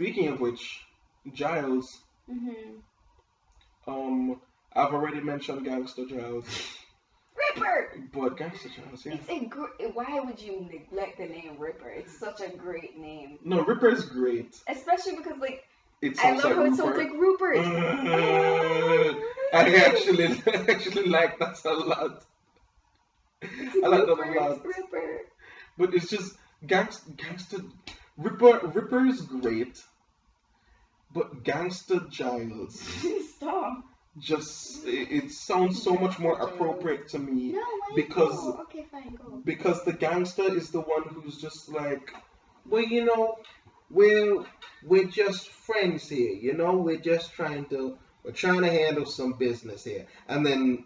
Speaking of which, Giles. Mm-hmm. I've already mentioned Gangster Giles, Ripper! but Gangster Giles, yeah. It's a why would you neglect the name Ripper? It's such a great name. No, Ripper is great. Especially because, like, It I sounds love like how it sounds Rupert. like Rupert. I actually like that a lot. I like that a lot. Ripper. But it's just gangster Ripper is great, but Gangster Giles Stop. just it sounds so much more appropriate to me No, why because go? Okay, fine, go. because the gangster is the one who's just like, well, you know, we're just friends here, you know, we're trying to handle some business here, and then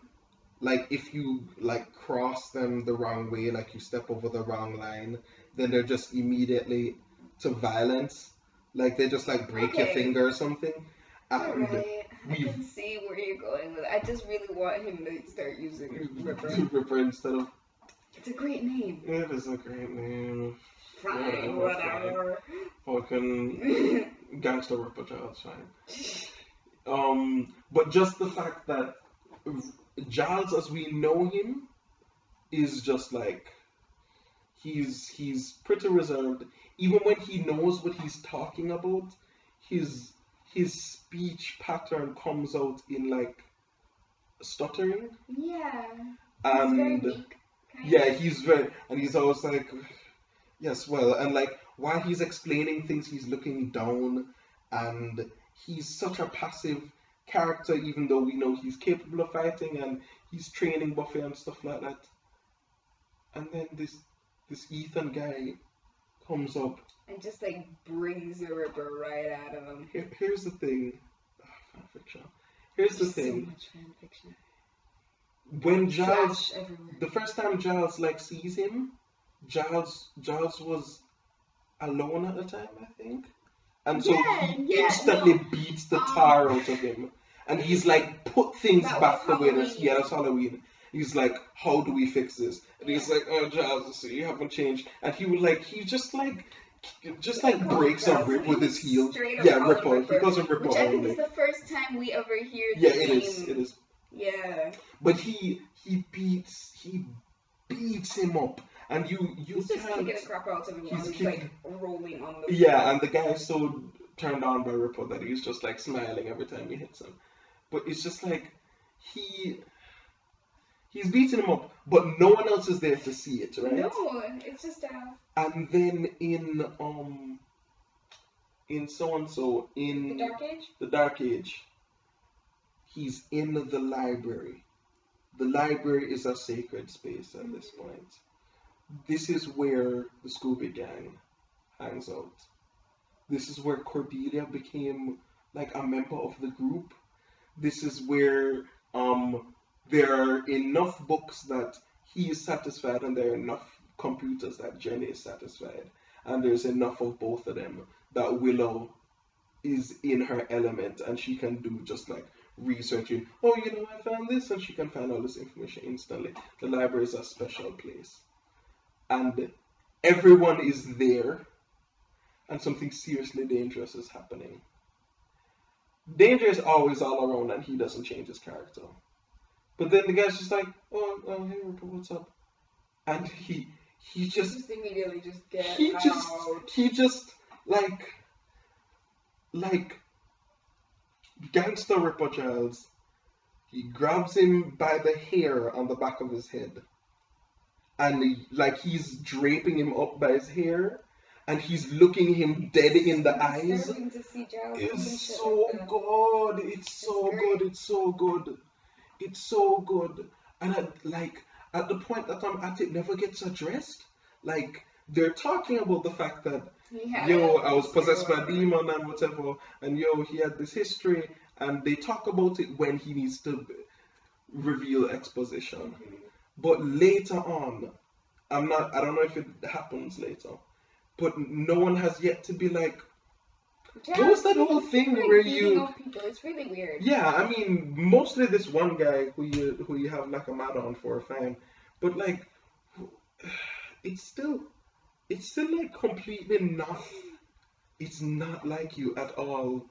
like if you like cross them the wrong way, like you step over the wrong line, then they're just immediately to violence, like they just like break your Okay. finger or something. And Alright, I we've can see where you're going with it. I just really want him to start using Ripper. Ripper instead of. It's a great name. It is a great name. Fine, Whatever. whatever. Fucking gangster Ripper Giles, fine. But just the fact that Giles, as we know him, is just like he's pretty reserved. Even when he knows what he's talking about, his his speech pattern comes out in like stuttering. Yeah. He's very And meek. yeah, he's very, and he's always like, yes, well, and like while he's explaining things, he's looking down, and he's such a passive character, even though we know he's capable of fighting and he's training Buffy and stuff like that. And then this Ethan guy comes up. And just like brings the Ripper right out of him. Here's the thing, fanfiction. Here's the There's thing. so much fan fiction. When Giles, Trash everywhere. the first time Giles like sees him, Giles was alone at the time, I think, and so he instantly beats the tar out of him, and he's like, put things That back was the way they. Halloween. Yeah, that's Halloween. He's like, how do we fix this? And he's like, oh, Giles, so you haven't changed, and he just breaks a rip with his heel. Yeah, Ripper. He calls him Ripper Which I think only. is the first time we ever hear the Yeah, name. it is. Yeah. But he beats him up, and you He's just can't. kicking the crap out of him while he's like rolling on the Yeah, and the guy's so turned on by Ripper that he's just like smiling every time he hits him. But it's just like he's beating him up, but no one else is there to see it, right? No, it's just And then in so and so in the Dark Age. He's in the library. The library is a sacred space at this point. This is where the Scooby Gang hangs out. This is where Cordelia became like a member of the group. This is where there are enough books that he is satisfied, and there are enough computers that Jenny is satisfied, and there's enough of both of them that Willow is in her element, and she can do just like researching. Oh, you know, I found this, and she can find all this information instantly. The library is a special place, and everyone is there, and something seriously dangerous is happening. Danger is always all around, and he doesn't change his character. But then the guy's just like, oh, hey, Ripper, what's up? And he just immediately just get out. He just like gangster Ripper Giles. He grabs him by the hair on the back of his head, and he's draping him up by his hair, and he's looking him dead in the eyes. It's so good. It's so good. It's so good. It's so good. And at the point that I'm at, it never gets addressed. Like, they're talking about the fact that I was possessed by a demon and whatever, and he had this history, and they talk about it when he needs to reveal exposition. But later on, I don't know if it happens later, but no one has yet to be like, what was that whole thing where you? It's really weird. Yeah, I mean, mostly this one guy who you have like a mad on for, fine, but like, it's still like completely not it's not like you at all.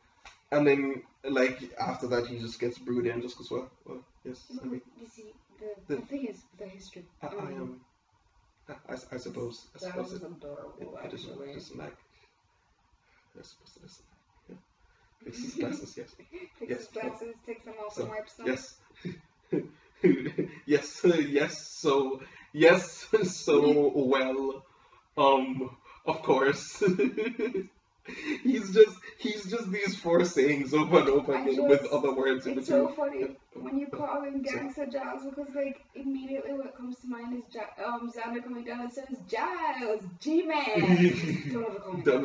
And then, like, after that, he just gets broody and just goes, well, yes, I mean, You see, the thing is, the history. I am, I suppose, That was adorable, it is actually. just like, I suppose it is like, yeah. Fix his glasses, yes. Fix his glasses, takes them off and wipes them. Yes. yes, so well, of course. He's just these four sayings over and over again with other words in It's between. so funny when you call him Gangster Giles, because like immediately what comes to mind is Xander coming down and says Giles, G-Man. Don't ever call me that.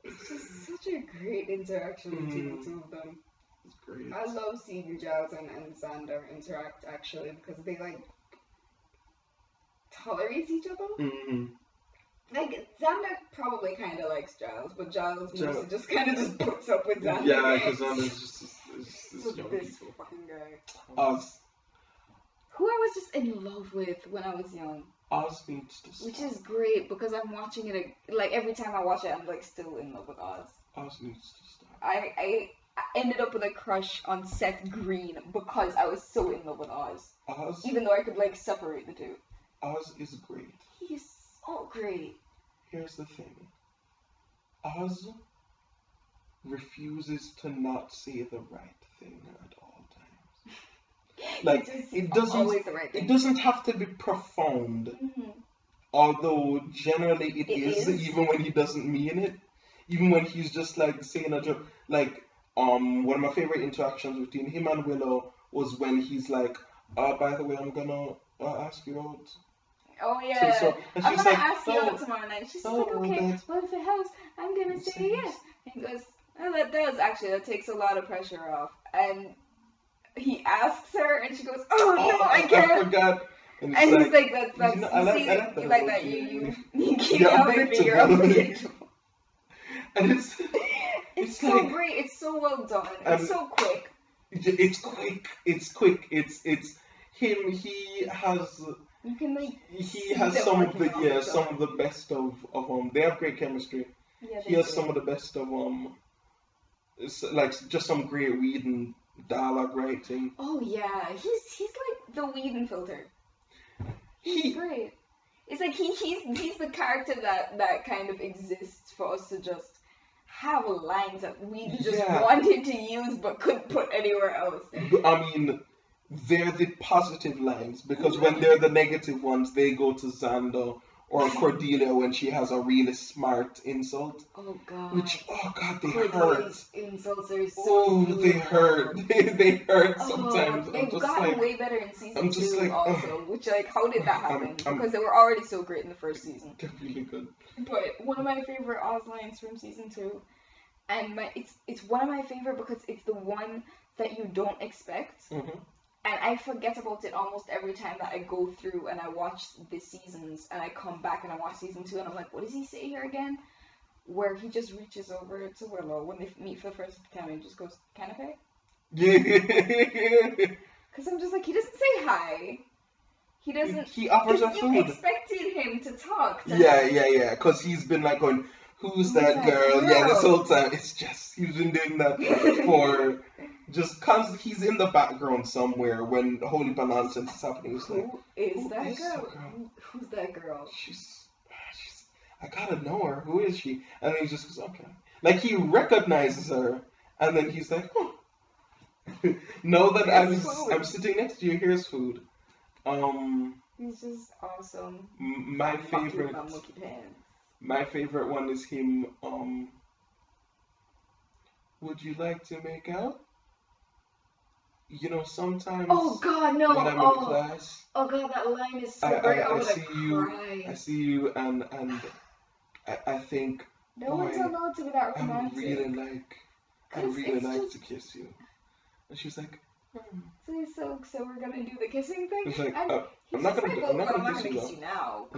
It's just such a great interaction between the two of them. It's great. I love seeing Giles and Xander interact actually, because they like tolerate each other. Like, Xander probably kind of likes Giles, but Giles mostly just kind of just puts up with Xander. Yeah, because Xander's just this fucking guy. Who I was just in love with when I was young. Oz needs to stop. Which is great, because I'm watching it, like, every time I watch it, I'm, like, still in love with Oz. Oz needs to stop. I ended up with a crush on Seth Green because I was so in love with Oz. Oz? Even though I could, like, separate the two. Oz is great. He is so great. Here's the thing. Oz refuses to not say the right thing at all times. Like, it doesn't have to be profound. Although generally it is, even when he doesn't mean it. Even when he's just like saying a joke. Like, one of my favorite interactions between him and Willow was when he's like, by the way, I'm gonna ask you out. Oh yeah, so I'm gonna ask you out tomorrow night. She's like, okay, well if it helps, I'm gonna say yes. And he goes, oh, that takes a lot of pressure off. And he asks her, and she goes, oh no, I can't. I forgot. And he's like, that's you like that. You keep helping me. You're unpredictable. And it's so like, great. It's so well done. It's so quick. It's quick. It's him. He has. You can like. He has some of the best of They have great chemistry. Yeah, he has some of the best of It's like just some great Whedon dialogue writing. Oh yeah, he's like the Whedon filter. He's great. It's like he's the character that kind of exists for us to just have lines that we just wanted to use but couldn't put anywhere else. I mean, they're the positive lines, because when they're the negative ones, they go to Xander or Cordelia when she has a really smart insult. Oh god. They hurt. Insults are so they hurt. they hurt sometimes. They've gotten way better in season 2 also. Which, like, how did that happen? Because they were already so great in the first season. They're really good. But one of my favorite Oz lines from season 2, and it's one of my favorite because it's the one that you don't expect. And I forget about it almost every time that I go through and I watch the seasons, and I come back and I watch season 2 and I'm like, what does he say here again? Where he just reaches over to Willow when they meet for the first time and he just goes, "Canapé?" Yeah. Because I'm just like, he doesn't say hi. He doesn't. He offers her food. You expected him to talk to her. Yeah. Because he's been like going, who's that girl? Yeah, this whole time. It's just, he's been doing that for... Just constantly, he's in the background somewhere when holy nonsense is happening. He's like, who is that girl? Who's that girl? She's, I gotta know her. Who is she? And then he just goes, okay. Like, he recognizes her, and then he's like, oh. Know that I'm sitting next to you. Here's food. He's just awesome. My favorite one is him. Would you like to make out? You know, sometimes. Oh God, no! When I'm in class. Oh God, that line is so great. I see you, and I think. No one's allowed to be that romantic. I really like to kiss you. And she's like. So we're gonna do the kissing thing. It's like, I'm not gonna kiss you now.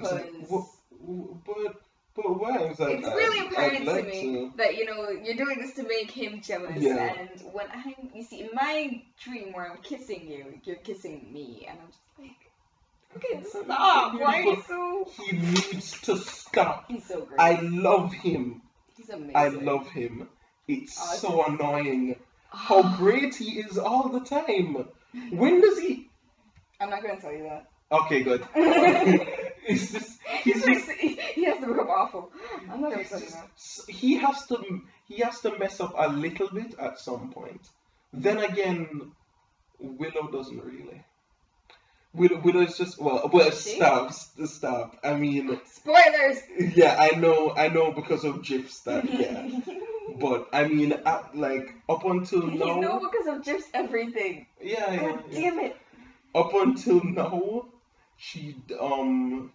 But why? It's really apparent to me that, you know, you're doing this to make him jealous. Yeah. And when you see, in my dream where I'm kissing you, you're kissing me, and I'm just like, Okay, stop. Why are you so... He needs to stop. He's so great. I love him. He's amazing. I love him. It's so annoying how great he is all the time. When does he... I'm not going to tell you that. Okay, good. He has to become awful. I'm not going to tell you that. He has to mess up a little bit at some point. Then again, Willow doesn't really. Widow is just stop. I mean, spoilers. Yeah, I know because of GIFs that but I mean, up until now. You know because of GIFs everything. Yeah. God damn it. Up until now, she hasn't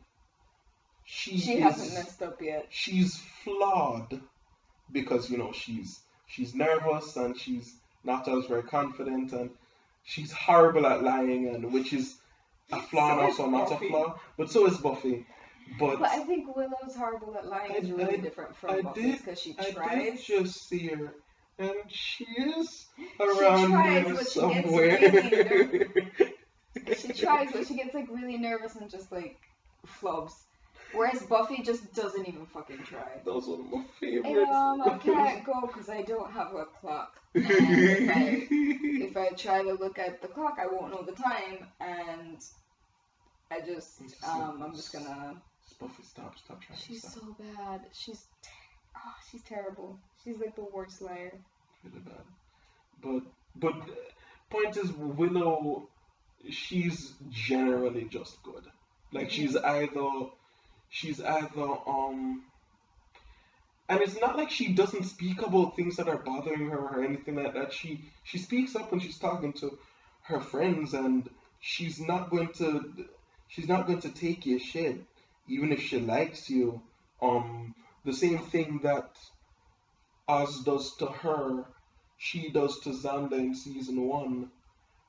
messed up yet. She's flawed because she's nervous and she's not as very confident and she's horrible at lying and which is a flaw and also not a flaw, but so is Buffy. But I think Willow's horrible at lying is really different from Buffy because she tries. I did just see her, and she is around here somewhere. She tries, but she gets really nervous and just flubs. Whereas Buffy just doesn't even fucking try. Those are my favorites. Hey I can't go because I don't have a clock. And if I try to look at the clock, I won't know the time, and I'm just gonna. Buffy, stop trying. She's so bad. She's terrible. She's the worst liar. Really bad. But point is, Willow, she's generally just good. She's either and it's not like she doesn't speak about things that are bothering her or anything like that. She speaks up when she's talking to her friends, and she's not going to take your shit even if she likes you. The same thing that Oz does to her, she does to Xander in season 1,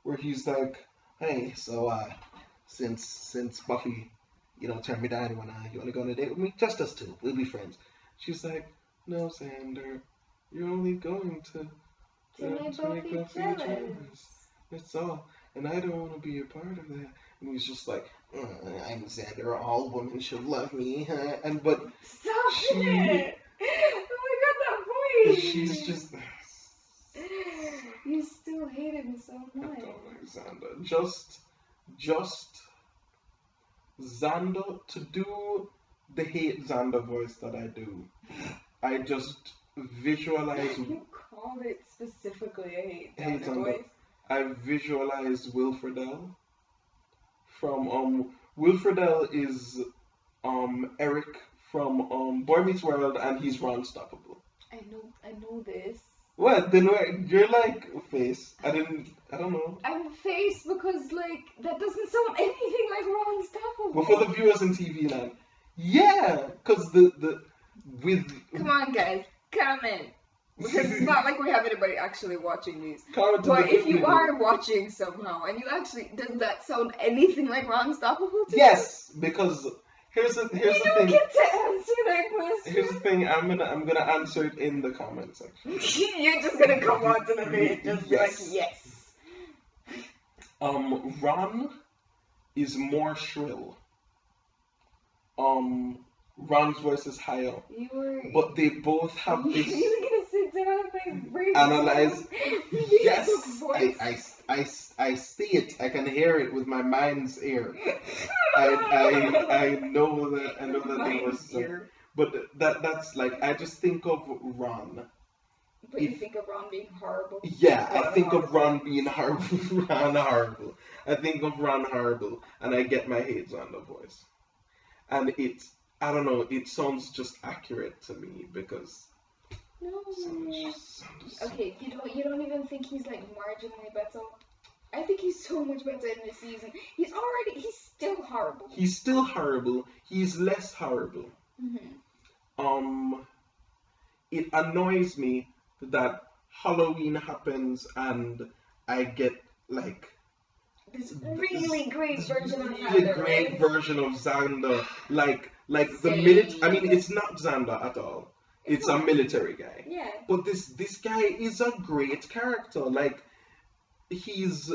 where he's like, hey, so since Buffy turned me down, you wanna go on a date with me? Just us two, we'll be friends. She's like, no, Xander, you're only going to make Buffy jealous. That's all, and I don't want to be a part of that. And he's just like, I'm Xander, all women should love me, but stop it! Oh my god, that voice! She's just. You still hate him so much. I don't like Xander. Just Xander, to do the hate Xander voice that I do, I just visualize. You called it specifically a hate Xander voice. I visualize Will Friedle from Will Friedle is Eric from Boy Meets World, and he's Ron Stoppable. I know this. What? Then you're like face. I don't know. I'm face because that doesn't sound anything like Ron Stoppable. But for the viewers in TV land, yeah, because with. Come on, guys, comment. Because it's not like we have anybody actually watching these. Comment but if you are watching somehow, and you actually, does that sound anything like Ron Stoppable to you? Yes, because here's the thing. You don't get to answer that question. Here's the thing. I'm gonna answer it in the comment section. You're just gonna come on to the page and be like, yes. Ron is more shrill. Ron's voice is higher. But they both have this. You're gonna sit down and analyze. Yes, I see it. I can hear it with my mind's ear. I know that. I know that there was. But that's I just think of Ron. But you think of Ron being horrible? Yeah, I think of Ron being horrible. horrible. I think of Ron horrible, and I get my hate on the voice. And I don't know, it sounds just accurate to me because. No. Okay, you don't even think he's marginally better? I think he's so much better in this season. He's still horrible. He's still horrible. He's less horrible. Mm-hmm. It annoys me that Halloween happens and I get this really great version of Xander. Really great version of Xander. The military. I mean, it's not Xander at all. It's a military guy. Yeah. But this guy is a great character. He's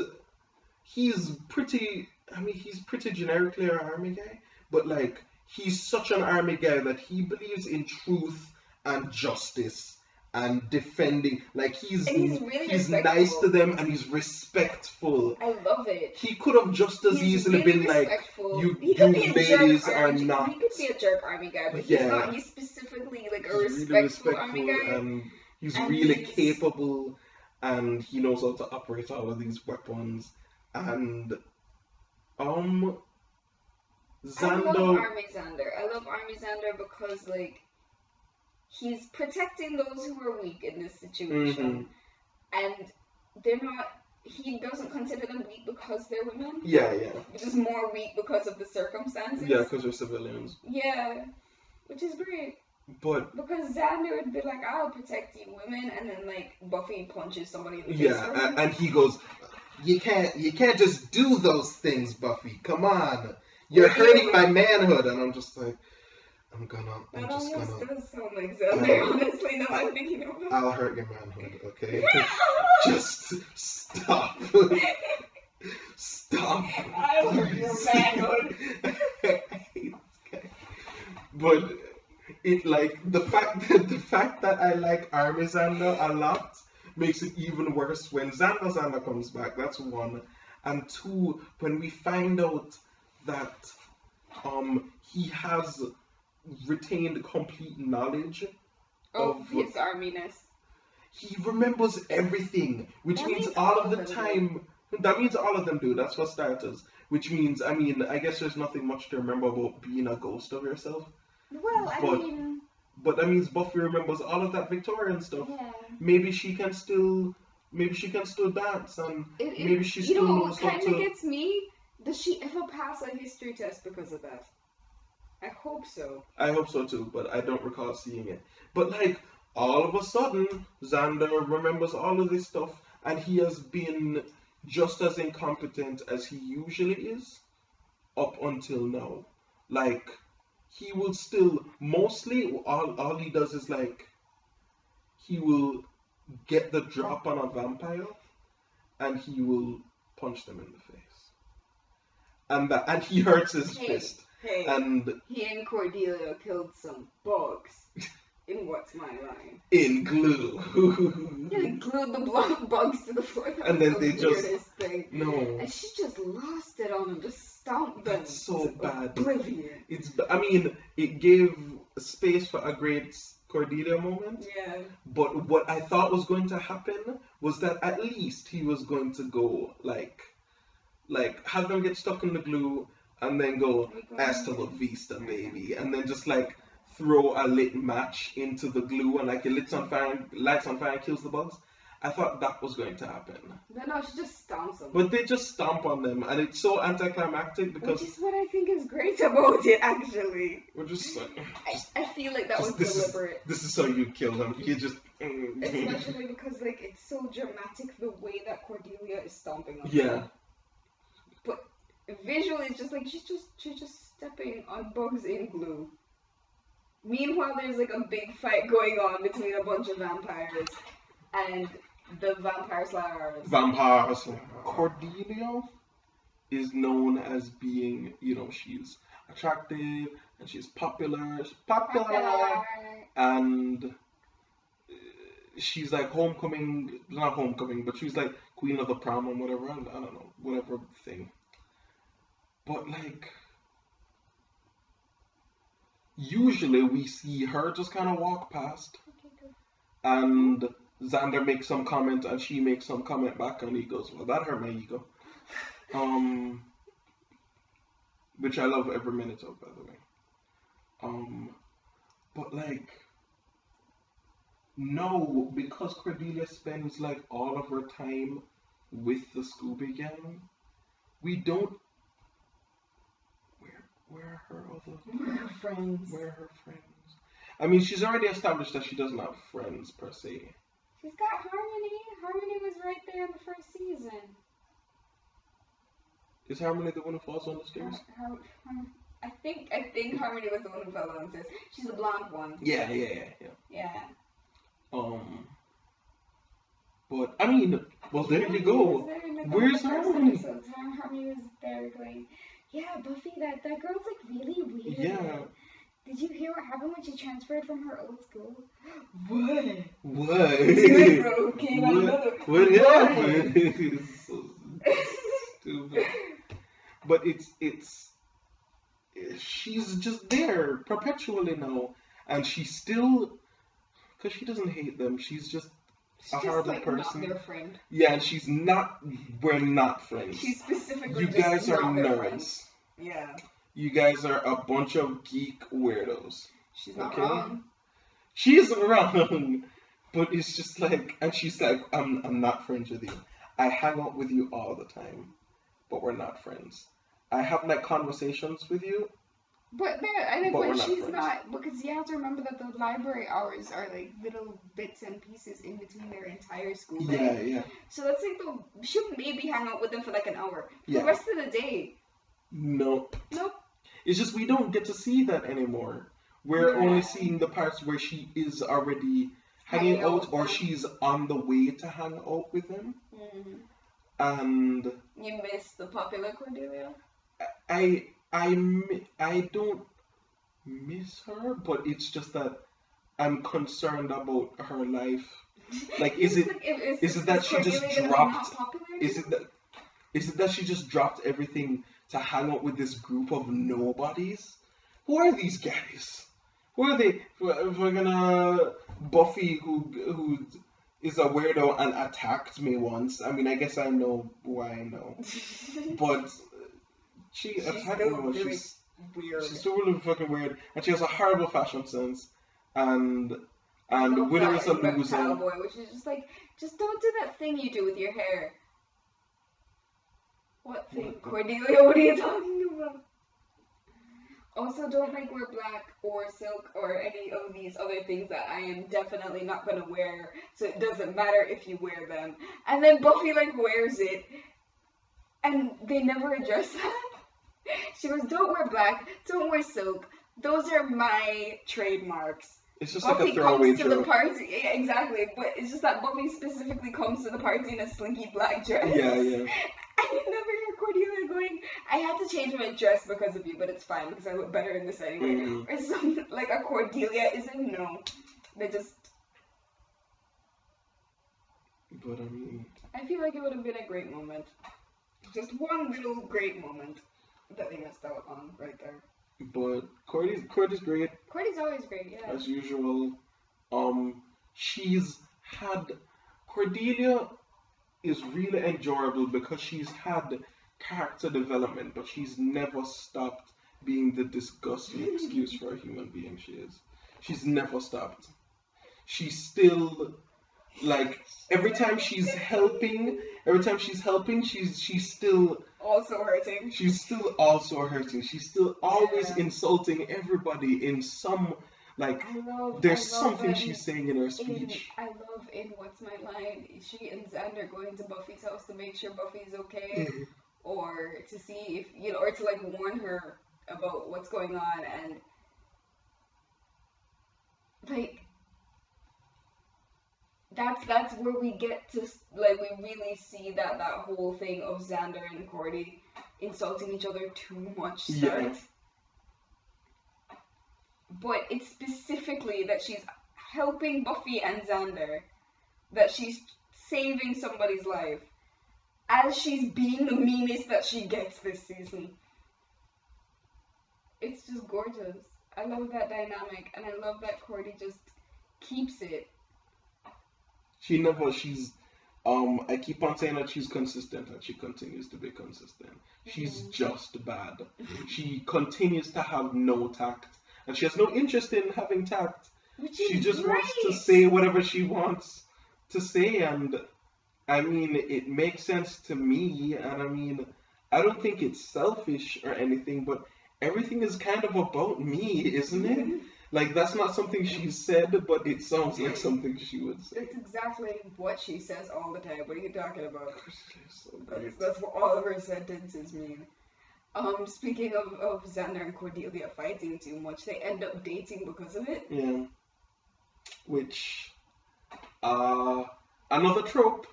pretty I mean, he's pretty generically an army guy, but like he's such an army guy that he believes in truth and justice and defending. Like And he's really he's nice to respectful. them and he's respectful. I love it. He could have just as He's easily really been like, respectful. you He could be a jerk ladies are army. not. He could be a jerk army guy, but he's not. He's specifically like a He's really respectful army guy. and he's And really he's- capable, and he knows how to operate all of these weapons. And I love Xander, Army Xander. I love Army Xander because like he's protecting those who are weak in this situation, and they're not. He doesn't consider them weak because they're women. yeah, Just more weak because of the circumstances. yeah, because they're civilians. Yeah, which is great. But Because Xander would be like, I'll protect you women, and then like Buffy punches somebody in the face. yeah, and he goes, you can't just do those things, Buffy. Come on, you're hurting my manhood. And I'm just like, I'm just gonna. Does sound like Xander, honestly. No, I'm thinking of it. I'll hurt your manhood, okay? Just stop. Stop. I'll hurt your manhood. I hate this guy. But it like the fact that I like Army Xander a lot makes it even worse when Xander comes back. That's one. And two, when we find out that he has retained complete knowledge of his arminess. He remembers everything, which means all of the time. That means all of them do. That's for starters. Which means, I mean, I guess there's nothing much to remember about being a ghost of yourself. Well, but that means Buffy remembers all of that Victorian stuff. Yeah. Maybe she can still dance, and maybe she still knows how to. What kind of gets me? Does she ever pass a history test because of that? I hope so. I hope so too, but I don't recall seeing it. But like, all of a sudden, Xander remembers all of this stuff, and he has been just as incompetent as he usually is up until now. Like, he will still, mostly, all he does is like, he will get the drop on a vampire, and he will punch them in the face. And he hurts his fist. Hey, and he and Cordelia killed some bugs. In What's My Line? In glue. They glued the bugs to the floor. And then they just thing. No. And she just lost it on them, just stomped them. That's so bad. Oblivion. I mean, it gave space for a great Cordelia moment. Yeah. But what I thought was going to happen was that at least he was going to go like have them get stuck in the glue and then go hasta la vista, baby, and then just like throw a lit match into the glue and like it lights on fire and kills the bugs. I thought that was going to happen. But no, she just stomps them. But they just stomp on them, and it's so anticlimactic because. Which is what I think is great about it, actually. We're just like. I feel like that was deliberate. This is how you kill them. You just. Especially because like it's so dramatic the way that Cordelia is stomping on them. Yeah. But visually, it's just like she's just stepping on bugs in glue. Meanwhile, there's like a big fight going on between a bunch of vampires and the vampire slayers. Cordelia is known as being, she's attractive and she's popular. And she's like not homecoming, but she's like queen of the prom and whatever. I don't know, whatever thing. But like, usually we see her just kind of walk past, and Xander makes some comment and she makes some comment back, and he goes, well, that hurt my ego. Which I love every minute of, by the way. But like, no, because Cordelia spends like all of her time with the Scooby Gang, we don't. Where are her friends? Where are her friends? I mean, she's already established that she doesn't have friends per se. She's got Harmony. Harmony was right there in the first season. Is Harmony the one who falls on the stairs? I think Harmony was the one who fell on the stairs. She's the blonde one. Yeah. Yeah. But I mean, Well, there you Harmony go. was there in, like, Where's the first Harmony? episode. Harmony was there going, yeah, Buffy, that girl's like really weird. Yeah. Did you hear what happened when she transferred from her old school? What? Came out another. What happened? It's so stupid. But it's she's just there perpetually now, and she's still, because she doesn't hate them. She's just a horrible like person. Not their friend. Yeah, and she's not. We're not friends. She's specifically. You guys are nerds. Friend. Yeah. You guys are a bunch of geek weirdos. She's not wrong. She isn't wrong, but it's just like, and she's like, I'm not friends with you. I hang out with you all the time, but we're not friends. I have like conversations with you. But she's not, because you have to remember that the library hours are like little bits and pieces in between their entire school day. Yeah. So that's like she'll maybe hang out with them for like an hour. Yeah. The rest of the day. Nope. It's just we don't get to see that anymore. We're only seeing the parts where she is already hanging out, or she's on the way to hang out with them. Mm-hmm. And you miss the popular Cordelia? I don't miss her, but it's just that I'm concerned about her life. Like, is it that she just dropped? Is it that she just dropped everything to hang out with this group of nobodies? Who are these guys? Who are they? We're gonna Buffy, who is a weirdo and attacked me once. I mean, I guess I know why I know, but she's attacked me once. Really weird. She's still really fucking weird, and she has a horrible fashion sense. And Widow is a loser. Cowboy, which is just like, just don't do that thing you do with your hair. What thing, Cordelia? What are you talking about? Also, don't like wear black or silk or any of these other things that I am definitely not gonna wear. So it doesn't matter if you wear them. And then Buffy like wears it, and they never address that. She goes, "Don't wear black. Don't wear silk. Those are my trademarks." It's just Buffy like a throwaway comes to joke. the party, yeah, exactly. But it's just that Buffy specifically comes to the party in a slinky black dress. Yeah. And you never hear Cordelia going, "I had to change my dress because of you, but it's fine because I look better in this anyway." Mm-hmm. Or something like a Cordelia isn't. No, they just. But I mean, I feel like it would have been a great moment. Just one little great moment that they missed out on right there. But Cordy's great. Cordy's always great, yeah. As usual. Cordelia is really enjoyable because she's had character development, but she's never stopped being the disgusting excuse for a human being she is. She's never stopped. She's still, like, every time she's helping, she's still also hurting. She's still also hurting. She's still always insulting everybody in some, like, there's something she's saying in her speech. I love in What's My Line, she and Xander going to Buffy's house to make sure Buffy's okay, Mm-hmm. or to see if, or to, like, warn her about what's going on, and, like, that's where we get to, like, we really see that whole thing of Xander and Cordy insulting each other too much start. Yeah. But it's specifically that she's helping Buffy and Xander, that she's saving somebody's life, as she's being the meanest that she gets this season. It's just gorgeous. I love that dynamic, and I love that Cordy just keeps it. I keep on saying that she's consistent, and she continues to be consistent. She's just bad. She continues to have no tact, and she has no interest in having tact. She just wants to say whatever she wants to say, and I mean, it makes sense to me, and I mean, I don't think it's selfish or anything, but everything is kind of about me, isn't it? Like, that's not something she said, but it sounds like something she would say. It's exactly what she says all the time. What are you talking about? So that's what all of her sentences mean. Speaking of Xander and Cordelia fighting too much, they end up dating because of it. Yeah. Which, another trope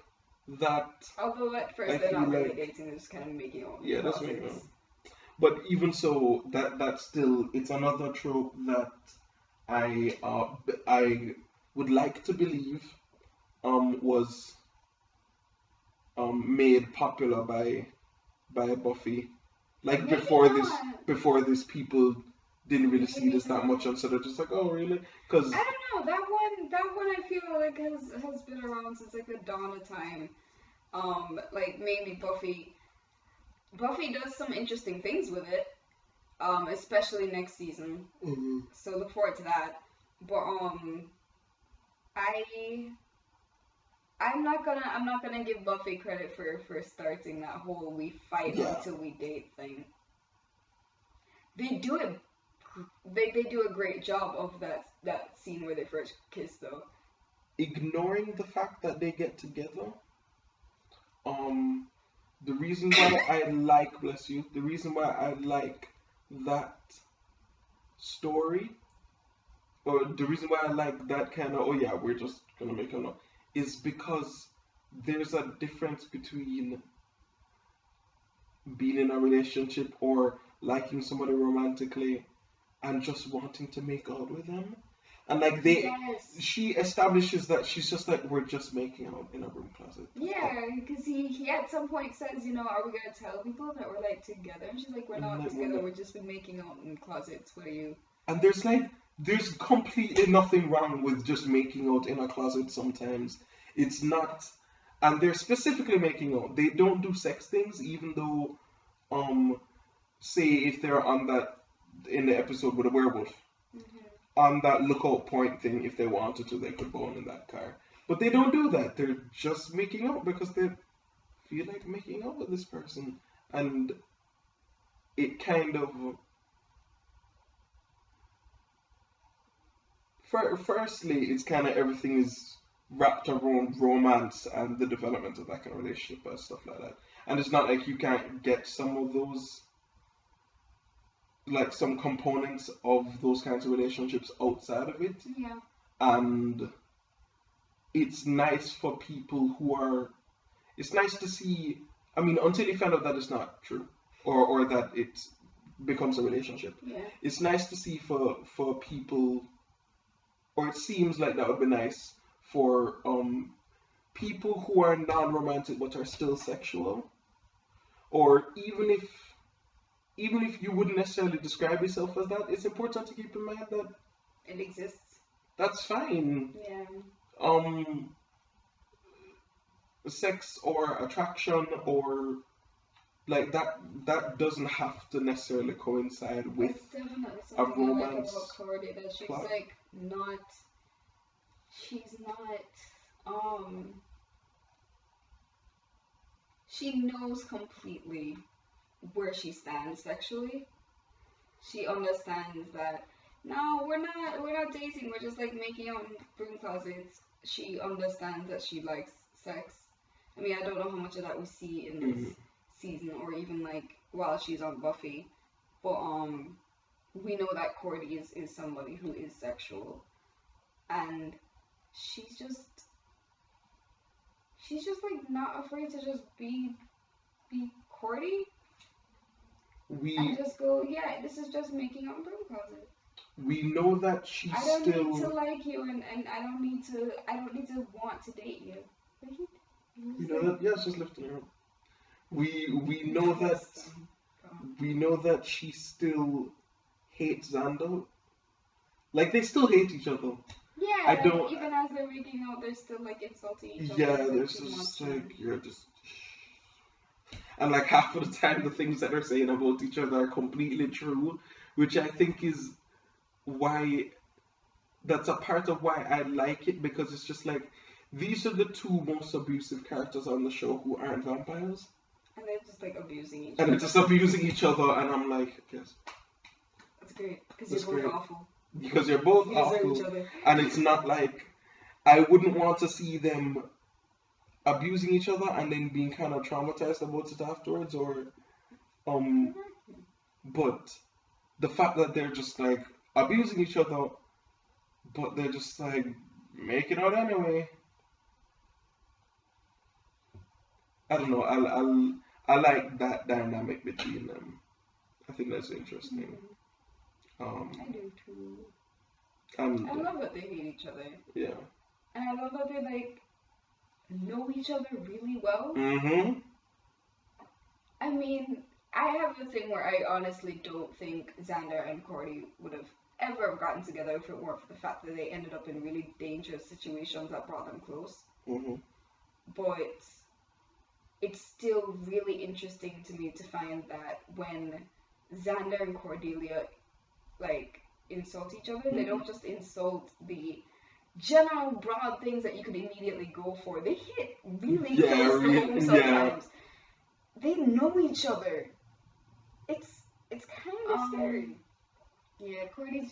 that Although at first I they're feel not really like, dating, they're just kind of making out in yeah, that's me. closets. But even so, that still, it's another trope that I would like to believe was made popular by Buffy. Like Maybe before this, people didn't really see maybe this that much, not. and so they're just like, oh, really? Because I don't know. That one I feel like has been around since like the dawn of time. Like maybe Buffy does some interesting things with it. Especially next season. mm-hmm. So look forward to that. But I I'm not gonna give Buffy credit for starting that whole we fight Yeah. until we date thing. They do it. They do a great job of that scene where they first kiss though. Ignoring the fact that they get together, um, the reason why I like, bless you, the reason why I like that story, or the reason why I like that kind of, oh yeah, we're just gonna make a no, is because there's a difference between being in a relationship or liking somebody romantically and just wanting to make out with them. And like Yes. she establishes that she's just like, we're just making out in a room closet. Yeah, because he at some point says, are we gonna tell people that we're like together? And she's like, we're And not like, together. We're just been making out in closets. What are you? and there's completely nothing wrong with just making out in a closet sometimes. It's not, and they're specifically making out. They don't do sex things, even though, say if they're on that in the episode with a werewolf, on that lookout point thing, if they wanted to, they could go on in that car. But they don't do that. They're just making out because they feel like making out with this person, and it kind of firstly, it's kind of everything is wrapped around romance and the development of that kind of relationship and stuff like that. And it's not like you can't get some of those, like some components of those kinds of relationships outside of it. Yeah. And it's nice for people who are, it's nice to see, I mean, until you find out that it's not true or that it becomes a relationship. Yeah. It's nice to see for people, or it seems like that would be nice for people who are non-romantic but are still sexual, or even if you wouldn't necessarily describe yourself as that, it's important to keep in mind that it exists. That's fine. Yeah. Sex or attraction or like that doesn't have to necessarily coincide with It's definitely a something I like romance about Cordy, that she's plot. like not. She's not. She knows completely where she stands sexually. She understands that no, we're not dating. We're just like making out in broom closets. She understands that she likes sex. I mean, I don't know how much of that we see in this season, or even like while she's on Buffy, but we know that Cordy is somebody who is sexual, and she's just like not afraid to just be Cordy and just go, yeah, this is just making out in broom closet. We know that she's I don't need to like you, and I don't need to want to date you. You know that, yeah, it's just lifting her up. We know that she still hates Xander. Like they still hate each other. Yeah, I don't. Even as they're making out, they're still like insulting each other. Yeah, there's just like you're just. And like half of the time, the things that they're saying about each other are completely true, which I think is why. That's a part of why I like it, because it's just like these are the two most abusive characters on the show who aren't vampires. And they're just like abusing each other. And they're just abusing each other, and I'm like, yes. That's great, because you're both awful. Because you're both awful. And it's not like, I wouldn't want to see them abusing each other and then being kind of traumatized about it afterwards, or, but the fact that they're just like abusing each other, but they're just like making out anyway. I don't know. I like that dynamic between them. I think that's interesting. I do too. And I love that they hate each other. yeah. And I love that they like know each other really well. Mhm. I mean, I have a thing where I honestly don't think Xander and Cordy would have ever gotten together if it weren't for the fact that they ended up in really dangerous situations that brought them close. Mhm. But it's still really interesting to me to find that when Xander and Cordelia like insult each other, they don't just insult the general broad things that you could immediately go for. They hit really close to home sometimes. They know each other. It's kind of scary. Yeah, Cordy and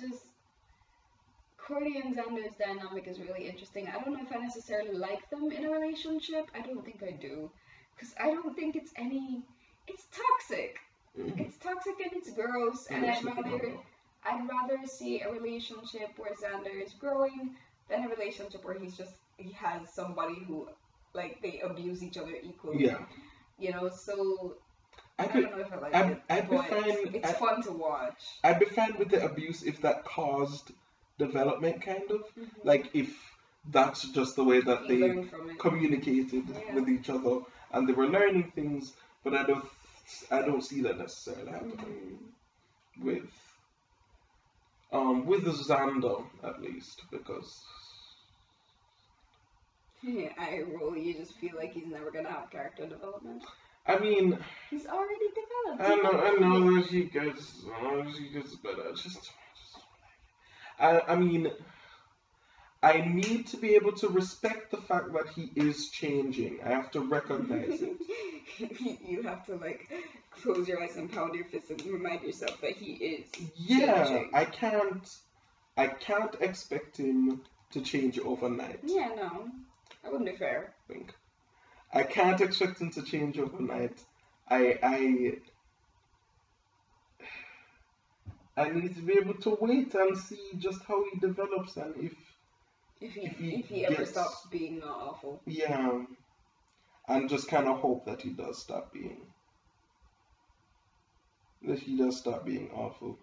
Xander's dynamic is really interesting. I don't know if I necessarily like them in a relationship. I don't think I do. Because I don't think it's toxic. It's toxic and it's gross, and I'd rather see a relationship where Xander is growing than a relationship where he has somebody who like they abuse each other equally. Yeah. You know, so I don't know if I like it, but it's fun to watch. I'd be fine with the abuse if that caused development, kind of. Like if that's just the way that they communicated with each other and they were learning things, but I don't see that necessarily happening with Xander at least, because I really you just feel like he's never gonna have character development. I mean, he's already developed. I know that he gets better. I mean, I need to be able to respect the fact that he is changing. I have to recognize it. You have to like close your eyes and pound your fists and remind yourself that he is. Yeah, changing. I can't expect him to change overnight. Yeah, no, that wouldn't be fair. I can't expect him to change overnight. I need to be able to wait and see just how he develops and if he ever stops being not awful. Yeah, and just kind of hope that he does stop being awful.